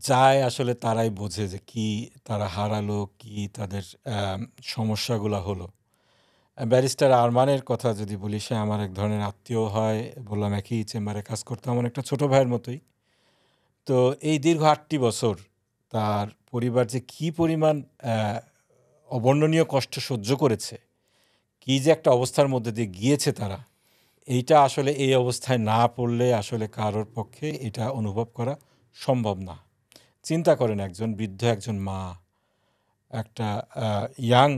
যায় আসলে তারাই বোঝে যে কি তারা হারালো, কি তাদের সমস্যাগুলা হলো। ব্যারিস্টার আরমানের কথা যদি বলি, সে আমার এক ধরনের আত্মীয় হয়। বললাম একই চেম্বারে কাজ করতাম, আমার একটা ছোট ভাইয়ের মতোই। তো এই দীর্ঘ ৮টি বছর তার পরিবার যে কি পরিমাণ অ্যা অবর্ণনীয় কষ্ট সহ্য করেছে, কি যে একটা অবস্থার মধ্যে দিয়ে গিয়েছে তারা, এইটা আসলে এই অবস্থায় না পড়লে আসলে কারোর পক্ষে এটা অনুভব করা সম্ভব না। চিন্তা করেন একজন বৃদ্ধ একজন মা, একটা ইয়াং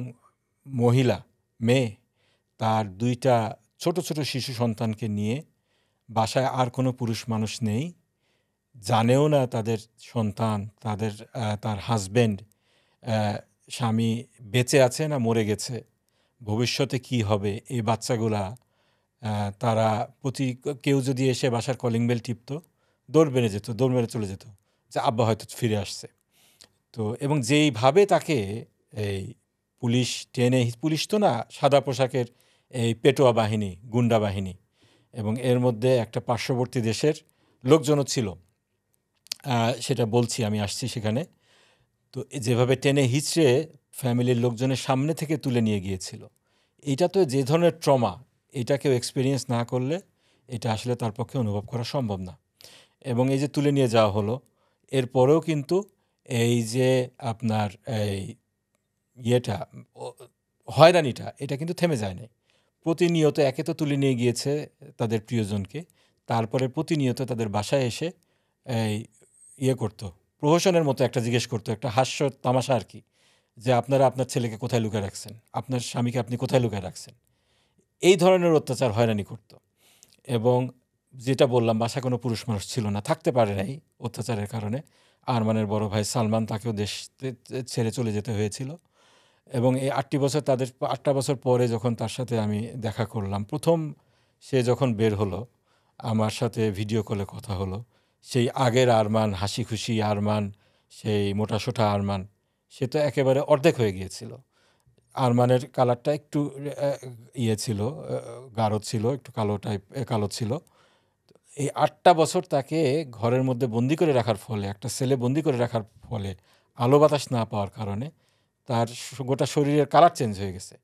মহিলা, মেয়ে, তার ২ টা ছোট, ছোট শিশু সন্তানকে নিয়ে বাসায় আর কোনো পুরুষ মানুষ নেই। জানেও না তাদের সন্তান, তার হাসব্যান্ড, অ্যা স্বামী বেঁচে আছে না মরে গেছে। ভবিষ্যতে কি হবে? এই বাচ্চাগুলা তারা কেউ যদি এসে বাসার কলিং বেল টিপতো, দৌড় মেরে চলে যেত যে আব্বা হয়তো ফিরে আসছে। তো এবং যেইভাবে তাকে এই পুলিশ তো না, সাদা পোশাকের এই পেটোয়া বাহিনী, গুন্ডা বাহিনী, এবং এর মধ্যে একটা পার্শ্ববর্তী দেশের লোকজনও ছিল। সেটা বলছি, আমি আসছি সেখানে। তো যেভাবে টেনে হিঁচড়ে ফ্যামিলির লোকজনের সামনে থেকে তুলে নিয়ে গিয়েছিল। এইটা তো যে ধরনের ট্রমা, এটা কেউ এক্সপেরিয়েন্স না করলে এটা আসলে তার পক্ষে অনুভব করা সম্ভব না। এবং এই যে তুলে নিয়ে যাওয়া হলো, এরপরেও কিন্তু এই যে আপনার এই ইয়েটা ও হয়রানিটা, এটা কিন্তু থেমে যায় নাই। প্রতিনিয়ত একে তো তুলে নিয়ে গিয়েছে তাদের প্রিয়জনকে, তারপরে প্রতিনিয়ত তাদের বাসায় এসে এই করতো, প্রহসনের মতো একটা জিজ্ঞেস করতো, একটা হাস্য তামাশা আরকি, যে আপনারা আপনার ছেলেকে কোথায় লুকায় রাখছেন? আপনার স্বামীকে আপনি কোথায় লুকায় রাখছেন? এই ধরনের অত্যাচার, হয়রানি করতো। এবং যেটা বললাম, বাসায় কোনো পুরুষ মানুষ ছিল না, থাকতে পারে নাই অত্যাচারের কারণে। আরমানের বড় ভাই সালমান, তাকেও দেশ ছেড়ে চলে যেতে হয়েছিল। এবং এই ৮টি বছর, ৮টা বছর পরে যখন তার সাথে আমি দেখা করলাম, ১ম সে যখন বের হলো, আমার সাথে ভিডিও কলে কথা হলো। সেই আগের আরমান, হাসিখুশি আরমান, সেই মোটাসোটা আরমান, সে তো একেবারে অর্ধেক হয়ে গিয়েছিল। আরমানের কালারটা একটু ছিল, গাঢ় ছিল, একটু কালো ছিল। এই ৮টা বছর তাকে ঘরের মধ্যে বন্দি করে রাখার ফলে, একটা সেলে বন্দি করে রাখার ফলে, আলো বাতাস না পাওয়ার কারণে তার গোটা শরীরের কালার চেঞ্জ হয়ে গেছে।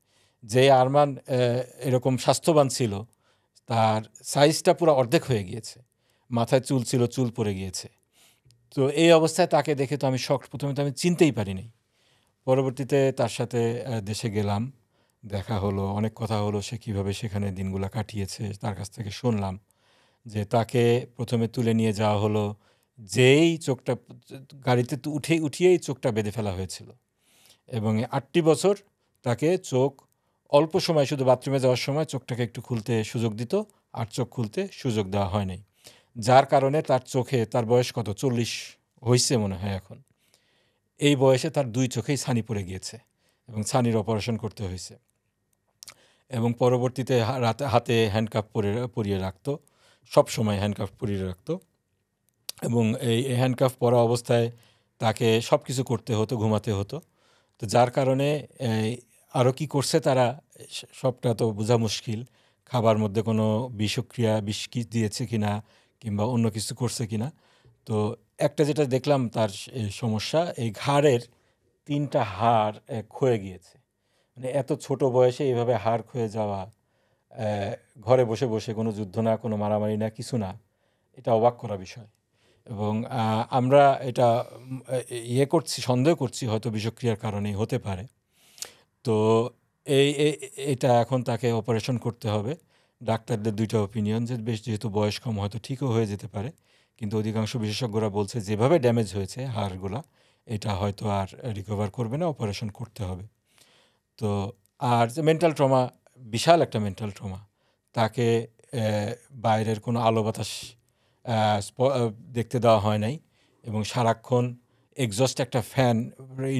যে আরমান এরকম স্বাস্থ্যবান ছিল, তার সাইজটা পুরো অর্ধেক হয়ে গিয়েছে। মাথায় চুল ছিল, চুল পড়ে গিয়েছে। তো এই অবস্থায় তাকে দেখে তো আমি শকড। ১ম এ তো আমি চিনতেই পারিনি। পরবর্তীতে তার সাথে দেশে গেলাম, দেখা হলো, অনেক কথা হলো। সে কীভাবে সেখানে দিনগুলা কাটিয়েছে তার কাছ থেকে শুনলাম। যে তাকে ১ম এ তুলে নিয়ে যাওয়া হলো, যেই চোখটা গাড়িতে উঠিয়েই চোখটা বেঁধে ফেলা হয়েছিল। এবং ৮টি বছর তাকে চোখ অল্প সময়, শুধু বাথরুমে যাওয়ার সময় চোখটাকে একটু খুলতে সুযোগ দিত, আর চোখ খুলতে সুযোগ দেওয়া হয় নাই। যার কারণে তার চোখে, তার বয়স কত, ৪০ হইছে মনে হয় এখন। এই বয়সে তার ২ চোখেই ছানি পড়ে গিয়েছে এবং ছানির অপারেশন করতে হয়েছে। এবং পরবর্তীতে হাতে হ্যান্ডকাফ পরিয়ে রাখতো, সবসময় হ্যান্ডকাফ পরিয়ে রাখতো। এবং এই হ্যান্ডকাফ পরা অবস্থায় তাকে সব কিছু করতে হতো, ঘুমাতে হতো। তো যার কারণে আরও কী করছে তারা, সবটা তো বোঝা মুশকিল। খাবার মধ্যে কোনো বিষ কি দিয়েছে কিনা, কিংবা অন্য কিছু করছে কিনা। তো একটা যেটা দেখলাম তার সমস্যা, এই ঘাড়ের ৩টা হাড় ক্ষয়ে গিয়েছে। মানে এত ছোট বয়সে এভাবে হাড় ক্ষয়ে যাওয়া, ঘরে বসে বসে, কোনো যুদ্ধ না, কোনো মারামারি না, কিছু না, এটা অবাক করা বিষয়। এবং আমরা এটা সন্দেহ করছি হয়তো বিষক্রিয়ার কারণেই হতে পারে। তো এটা এখন তাকে অপারেশন করতে হবে। ডাক্তারদের ২ টা অপিনিয়ন, যে যেহেতু বয়স কম, হয়তো ঠিকও হয়ে যেতে পারে। কিন্তু অধিকাংশ বিশেষজ্ঞরা বলছে যেভাবে ড্যামেজ হয়েছে হাড়গুলা, এটা হয়তো আর রিকভার করবে না, অপারেশন করতে হবে। তো আর যে মেন্টাল ট্রমা, বিশাল একটা মেন্টাল ট্রমা। তাকে বাইরের কোনো আলো বাতাস দেখতে দেওয়া হয় নাই, এবং সারাক্ষণ এক্সস্ট একটা ফ্যান,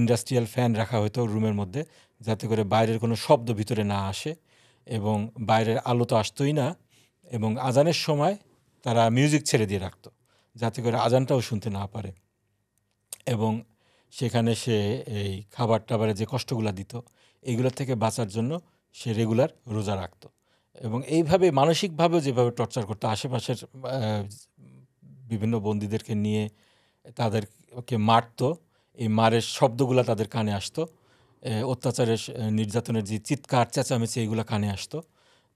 ইন্ডাস্ট্রিয়াল ফ্যান রাখা হতো রুমের মধ্যে, যাতে করে বাইরের কোনো শব্দ ভিতরে না আসে, এবং বাইরের আলো তো আসতোই না। এবং আজানের সময় তারা মিউজিক ছেড়ে দিয়ে রাখতো, যাতে করে আজানটাও শুনতে না পারে। এবং সেখানে সে এই খাবার-টাবারে যে কষ্টগুলা দিত, এইগুলোর থেকে বাঁচার জন্য সে রেগুলার রোজা রাখত। এবং এইভাবে মানসিকভাবেও যেভাবে টর্চার করতো, আশেপাশের বিভিন্ন বন্দীদেরকে নিয়ে তাদের কে মারতো, এই মারের শব্দগুলা তাদের কানে আসতো। অত্যাচারের নির্যাতনের যে চিৎকার চেঁচামেচি এগুলা কানে আসতো।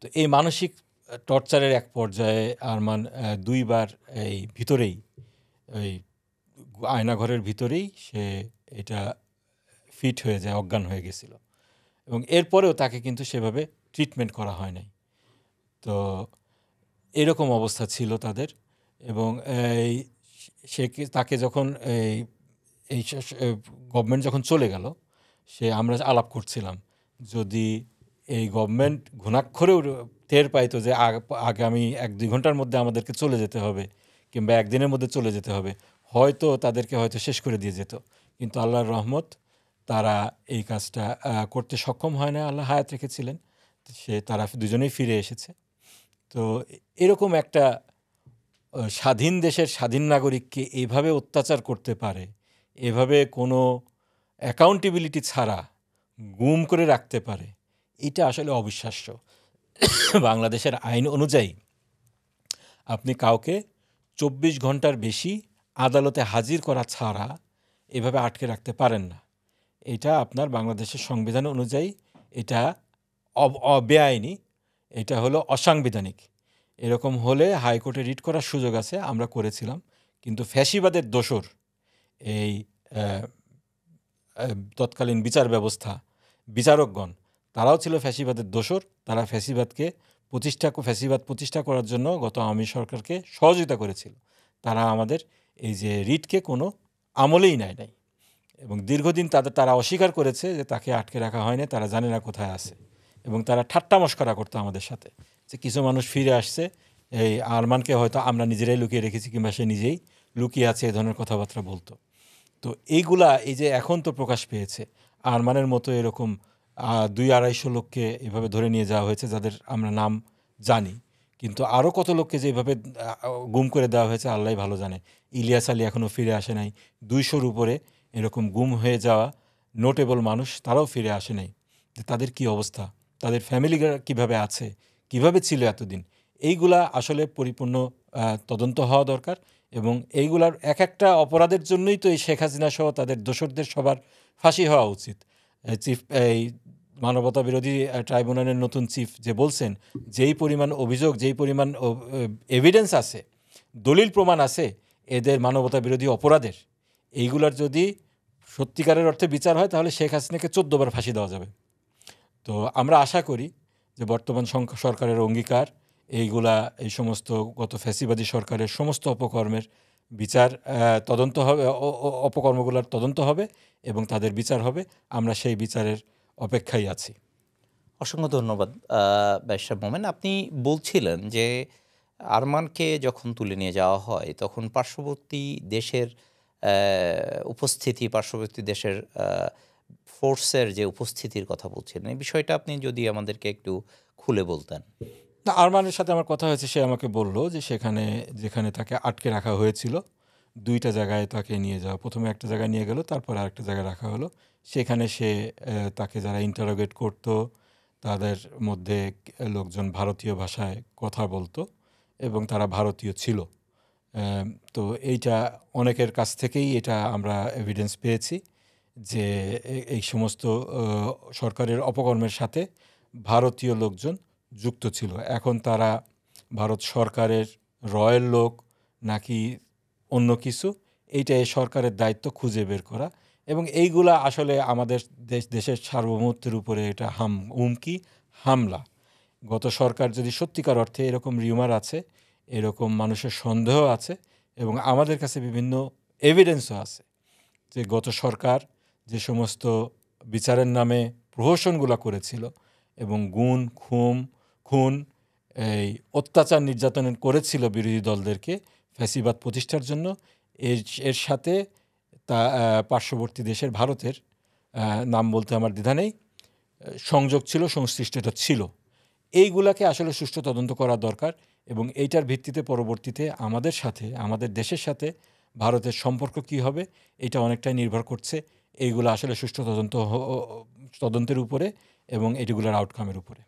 তো এই মানসিক টর্চারের এক পর্যায়ে আরমান ২ বার এই ভিতরেই ওই আয়নাঘরের ভিতরেই সে এটা ফিট হয়ে যায়, অজ্ঞান হয়ে গেছিল। এবং এরপরেও তাকে কিন্তু সেভাবে ট্রিটমেন্ট করা হয় নাই। তো এরকম অবস্থা ছিল তাদের। এবং এই তাকে যখন এই গভর্নমেন্ট যখন চলে গেল, আমরা আলাপ করছিলাম যদি এই গভর্নমেন্ট ঘুণাক্ষরেও টের পাইতো যে আগামী ১-২ ঘন্টার মধ্যে আমাদেরকে চলে যেতে হবে কিংবা একদিনের মধ্যে চলে যেতে হবে, হয়তো তাদেরকে হয়তো শেষ করে দিয়ে যেত। কিন্তু আল্লাহর রহমত, তারা এই কাজটা করতে সক্ষম হয় না, আল্লাহ হায়াত রেখেছিলেন। তারা দুজনেই ফিরে এসেছে। তো এরকম একটা স্বাধীন দেশের স্বাধীন নাগরিককে এইভাবে অত্যাচার করতে পারে, এভাবে কোনো অ্যাকাউন্টেবিলিটি ছাড়া গুম করে রাখতে পারে, এটা আসলে অবিশ্বাস্য। বাংলাদেশের আইন অনুযায়ী আপনি কাউকে ২৪ ঘন্টার বেশি আদালতে হাজির করা ছাড়া এভাবে আটকে রাখতে পারেন না। এটা আপনার বাংলাদেশের সংবিধান অনুযায়ী এটা বেআইনি, এটা হলো অসাংবিধানিক। এরকম হলে হাইকোর্টে রিট করার সুযোগ আছে, আমরা করেছিলাম। কিন্তু ফ্যাসিবাদের দোসর এই তৎকালীন বিচার ব্যবস্থা, বিচারকগণ, তারাও ছিল ফ্যাসিবাদের দোসর। তারা ফ্যাসিবাদ প্রতিষ্ঠা করার জন্য গত আওয়ামী সরকারকে সহযোগিতা করেছিল। তারা আমাদের এই যে রিটকে কোনো আমলেই নেয় নাই। এবং দীর্ঘদিন তারা অস্বীকার করেছে যে তাকে আটকে রাখা হয়নি, তারা জানে না কোথায় আছে। এবং তারা ঠাট্টা মশকরা করতো আমাদের সাথে, যে কিছু মানুষ ফিরে আসছে, এই আরমানকে হয়তো আমরা নিজেরাই লুকিয়ে রেখেছি কিংবা সে নিজেই লুকিয়ে আছে, এ ধরনের কথাবার্তা বলতো। তো এইগুলা এই যে এখন তো প্রকাশ পেয়েছে, আরমানের মতো এরকম ২-২৫০ লোককে এভাবে ধরে নিয়ে যাওয়া হয়েছে, যাদের আমরা নাম জানি। কিন্তু আরও কত লোককে যে এভাবে গুম করে দেওয়া হয়েছে আল্লাহই ভালো জানে। ইলিয়াস আলী এখনও ফিরে আসে নাই। ২০০-র উপরে এরকম গুম হয়ে যাওয়া নোটেবল মানুষ, তারাও ফিরে আসে নাই। তাদের কি অবস্থা, তাদের ফ্যামিলিরা কিভাবে আছে, কিভাবে ছিল এতদিন, এইগুলা আসলে পরিপূর্ণ তদন্ত হওয়া দরকার। এবং এইগুলার এক একটা অপরাধের জন্যই তো এই শেখ হাসিনা সহ তাদের দোসরদের সবার ফাঁসি হওয়া উচিত। এই মানবতা বিরোধী ট্রাইব্যুনালের নতুন চিফ যে বলছেন, যেই পরিমাণ অভিযোগ, যেই পরিমাণ এভিডেন্স আছে, দলিল প্রমাণ আছে এদের মানবতা বিরোধী অপরাধের, এইগুলার যদি সত্যিকারের অর্থে বিচার হয় তাহলে শেখ হাসিনাকে ১৪ বার ফাঁসি দেওয়া যাবে। তো আমরা আশা করি যে বর্তমান সরকারের অঙ্গীকার, এই সমস্ত গত ফ্যাসিবাদী সরকারের সমস্ত অপকর্মের বিচার, তদন্ত হবে, অপকর্মগুলোর তদন্ত হবে এবং তাদের বিচার হবে। আমরা সেই বিচারের অপেক্ষায় আছি। অসংখ্য ধন্যবাদ ব্যারিস্টার মোমেন। আপনি বলছিলেন যে আরমানকে যখন তুলে নিয়ে যাওয়া হয় তখন পার্শ্ববর্তী দেশের উপস্থিতি, পার্শ্ববর্তী দেশের ফোর্সের যে উপস্থিতির কথা বলছিলেন, এই বিষয়টা আপনি যদি আমাদেরকে একটু খুলে বলতেন। না, আরমানের সাথে আমার কথা হয়েছে, সে আমাকে বলল যে যেখানে তাকে আটকে রাখা হয়েছিল ২টা জায়গায় তাকে নিয়ে যাওয়া। প্রথমে একটা জায়গায় নিয়ে গেল, তারপর আরেকটা জায়গায় রাখা হলো। সেখানে তাকে যারা ইন্টারোগেট করতো তাদের মধ্যে লোকজন ভারতীয় ভাষায় কথা বলতো এবং তারা ভারতীয় ছিল। তো এইটা অনেকের কাছ থেকেই এটা আমরা এভিডেন্স পেয়েছি যে এই সমস্ত সরকারের অপকর্মের সাথে ভারতীয় লোকজন যুক্ত ছিল। এখন তারা ভারত সরকারের রয়্যাল লোক নাকি অন্য কিছু, এইটা এই সরকারের দায়িত্ব খুঁজে বের করা। এবং এইগুলা আসলে আমাদের দেশের সার্বভৌমত্বের উপরে এটা হুমকি, হামলা। গত সরকার যদি সত্যিকার অর্থে এরকম রিউমার আছে, এরকম মানুষের সন্দেহ আছে এবং আমাদের কাছে বিভিন্ন এভিডেন্সও আছে যে গত সরকার যে সমস্ত বিচারের নামে প্রহসনগুলো করেছিল এবং খুন, এই অত্যাচার নির্যাতন করেছিল বিরোধী দলদেরকে ফ্যাসিবাদ প্রতিষ্ঠার জন্য, এর সাথে পার্শ্ববর্তী দেশের ভারতের নাম বলতে আমার দ্বিধা নেই, সংযোগ ছিল, সংশ্লিষ্টতা ছিল। এইগুলাকে আসলে সুষ্ঠু তদন্ত করা দরকার এবং এইটার ভিত্তিতে পরবর্তীতে আমাদের দেশের সাথে ভারতের সম্পর্ক কী হবে, এটা অনেকটাই নির্ভর করছে এইগুলো আসলে সুষ্ঠু তদন্তের উপরে এবং এগুলোর আউটকামের উপরে।